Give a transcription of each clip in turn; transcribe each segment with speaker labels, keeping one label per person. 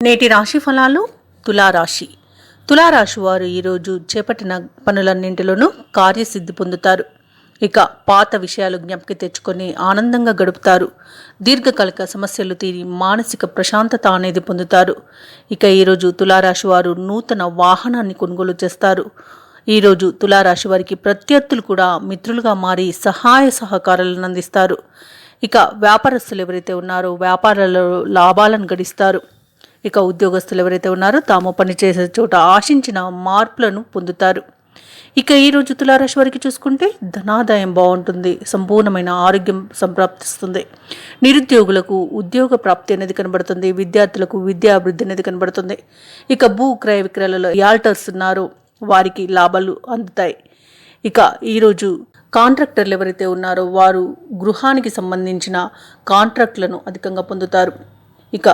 Speaker 1: నేటి రాశి ఫలాలు. తులారాశి వారు ఈరోజు చేపట్టిన పనులన్నింటిలోనూ కార్యసిద్ధి పొందుతారు. ఇక పాత విషయాలు జ్ఞప్తికి తెచ్చుకొని ఆనందంగా గడుపుతారు. దీర్ఘకాలిక సమస్యలు తీరి మానసిక ప్రశాంతత అనేది పొందుతారు. ఇక ఈరోజు తులారాశి వారు నూతన వాహనాన్ని కొనుగోలు చేస్తారు. ఈరోజు తులారాశి వారికి ప్రత్యర్థులు కూడా మిత్రులుగా మారి సహాయ సహకారాలను అందిస్తారు. ఇక వ్యాపారస్తులు ఎవరైతే ఉన్నారో వ్యాపారాలలో లాభాలను గడిస్తారు. ఇక ఉద్యోగస్తులు ఎవరైతే ఉన్నారో తాము పనిచేసే చోట ఆశించిన మార్పులను పొందుతారు. ఇక ఈరోజు తులారాశి వారికి చూసుకుంటే ధనాదాయం బాగుంటుంది. సంపూర్ణమైన ఆరోగ్యం సంప్రాప్తిస్తుంది. నిరుద్యోగులకు ఉద్యోగ ప్రాప్తి అనేది కనబడుతుంది. విద్యార్థులకు విద్యా అభివృద్ధి అనేది కనబడుతుంది. ఇక భూ క్రయ విక్రయాలలో యాల్టర్స్ ఉన్నారో వారికి లాభాలు అందుతాయి. ఇక ఈరోజు కాంట్రాక్టర్లు ఎవరైతే ఉన్నారో వారు గృహానికి సంబంధించిన కాంట్రాక్టులను అధికంగా పొందుతారు. ఇక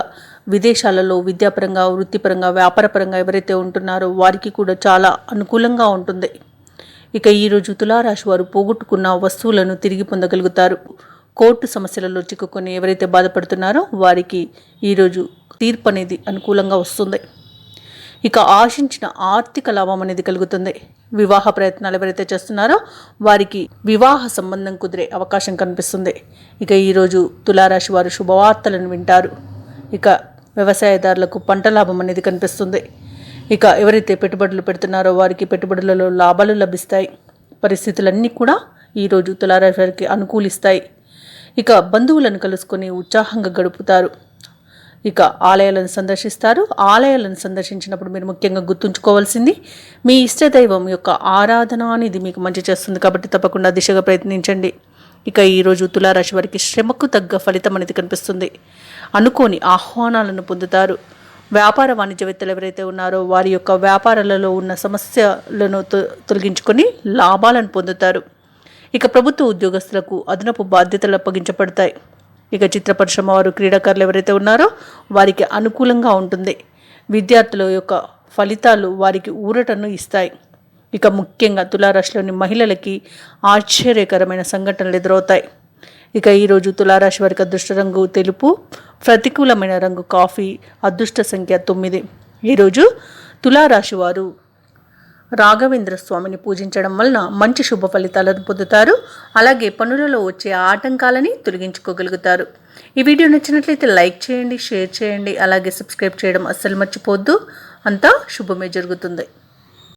Speaker 1: విదేశాలలో విద్యాపరంగా, వృత్తిపరంగా, వ్యాపారపరంగా ఎవరైతే ఉంటున్నారో వారికి కూడా చాలా అనుకూలంగా ఉంటుంది. ఇక ఈరోజు తులారాశి వారు పోగొట్టుకున్న వస్తువులను తిరిగి పొందగలుగుతారు. కోర్టు సమస్యలలో చిక్కుకొని ఎవరైతే బాధపడుతున్నారో వారికి ఈరోజు తీర్పు అనేది అనుకూలంగా వస్తుంది. ఇక ఆశించిన ఆర్థిక లాభం అనేది కలుగుతుంది. వివాహ ప్రయత్నాలు ఎవరైతే చేస్తున్నారో వారికి వివాహ సంబంధం కుదిరే అవకాశం కనిపిస్తుంది. ఇక ఈరోజు తులారాశి వారు శుభవార్తలను వింటారు. ఇక వ్యవసాయదారులకు పంట లాభం అనేది కనిపిస్తుంది. ఇక ఎవరైతే పెట్టుబడులు పెడుతున్నారో వారికి పెట్టుబడులలో లాభాలు లభిస్తాయి. పరిస్థితులన్నీ కూడా ఈరోజు తులారాశి వారికి అనుకూలిస్తాయి. ఇక బంధువులను కలుసుకొని ఉత్సాహంగా గడుపుతారు. ఇక ఆలయాలను సందర్శిస్తారు. ఆలయాలను సందర్శించినప్పుడు మీరు ముఖ్యంగా గుర్తుంచుకోవాల్సింది మీ ఇష్టదైవం యొక్క ఆరాధన అనేది మీకు మంచి చేస్తుంది. కాబట్టి తప్పకుండా దిశగా ప్రయత్నించండి. ఇక ఈరోజు తులారాశి వారికి శ్రమకు తగ్గ ఫలితం అనేది కనిపిస్తుంది. అనుకోని ఆహ్వానాలను పొందుతారు. వ్యాపార వాణిజ్యవేత్తలు ఎవరైతే ఉన్నారో వారి యొక్క వ్యాపారాలలో ఉన్న సమస్యలను తొలగించుకొని లాభాలను పొందుతారు. ఇక ప్రభుత్వ ఉద్యోగస్తులకు అదనపు బాధ్యతలు అప్పగించబడతాయి. ఇక చిత్ర పరిశ్రమ వారు, క్రీడాకారులు ఎవరైతే ఉన్నారో వారికి అనుకూలంగా ఉంటుంది. విద్యార్థుల యొక్క ఫలితాలు వారికి ఊరటను ఇస్తాయి. ఇక ముఖ్యంగా తులారాశిలోని మహిళలకి ఆశ్చర్యకరమైన సంఘటనలు ఎదురవుతాయి. ఇక ఈరోజు తులారాశి వారికి అదృష్ట రంగు తెలుపు, ప్రతికూలమైన రంగు కాఫీ, అదృష్ట సంఖ్య 9. ఈరోజు తులారాశి వారు రాఘవేంద్ర స్వామిని పూజించడం వలన మంచి శుభ ఫలితాలను పొందుతారు. అలాగే పనులలో వచ్చే ఆటంకాలని తొలగించుకోగలుగుతారు. ఈ వీడియో నచ్చినట్లయితే లైక్ చేయండి, షేర్ చేయండి, అలాగే సబ్స్క్రైబ్ చేయడం అస్సలు మర్చిపోవద్దు. అంతా శుభమే జరుగుతుంది.